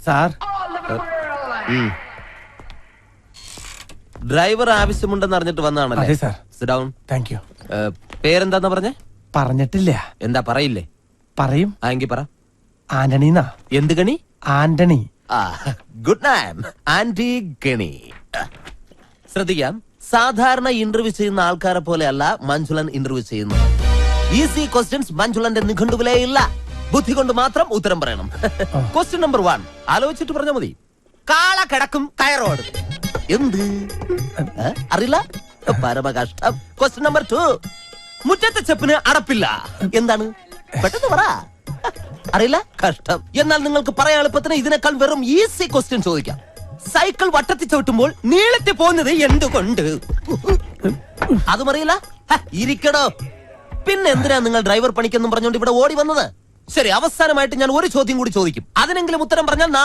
Sir, driver ആവശ്യമുണ്ടെന്ന് അറിഞ്ഞിട്ട് വന്നതാണല്ലേ? അതെ സാർ. Sit down. Thank you. പേരെന്താന്ന് പറഞ്ഞേ? പറഞ്ഞിട്ടില്ല. എന്താ പറയില്ലേ? പറയും. എങ്കിൽ പറ. ആന്റണീന്നാ. എന്ത് ഗണി? ആന്റണി. Good name. ആന്റി ഗണി. ശ്രദ്ധിക്കാം, സാധാരണ ഇന്റർവ്യൂ ചെയ്യുന്ന ആൾക്കാരെ പോലെയല്ല മഞ്ജുളൻ ഇന്റർവ്യൂ ചെയ്യുന്നത്. ഈസി ക്വസ്റ്റ്യൻസ് മഞ്ജുളന്റെ നിഘണ്ടുവിലേ ഇല്ല. ബുദ്ധി കൊണ്ട് മാത്രം ഉത്തരം പറയണം. ക്വസ്റ്റ്യൻ നമ്പർ 1 ആലോചിച്ചിട്ട് പറഞ്ഞാൽ മതി. കാള കിടക്കും കയറോട്. എന്ത് അറിയില്ല? പരമകഷ്ടം. ക്വസ്റ്റ്യൻ നമ്പർ 2 മുറ്റത്തെ ചെപ്പിന് അടപ്പില്ല. എന്താണ്? പെട്ടെന്ന് പറ. അറിയില്ല? കഷ്ടം. എന്നാൽ നിങ്ങൾക്ക് പറയാൻ എളുപ്പത്തിന് ഇതിനേക്കാൾ വെറും ഈസി ക്വസ്റ്റ്യൻ ചോദിക്കാം. സൈക്കിൾ വട്ടത്തിൽ ചവിട്ടുമ്പോൾ നീളത്തിൽ പോകുന്നത് എന്തുകൊണ്ട്? അതും അറിയില്ല? ഇരിക്കടോ. പിന്നെ എന്തിനാ നിങ്ങൾ ഡ്രൈവർ പണിക്കെന്നും പറഞ്ഞുകൊണ്ട് ഇവിടെ ഓടി വന്നത്? ശരി, അവസാനമായിട്ട് ഞാൻ ഒരു ചോദ്യം കൂടി ചോദിക്കും. അതിനെങ്കിലും ഉത്തരം പറഞ്ഞാൽ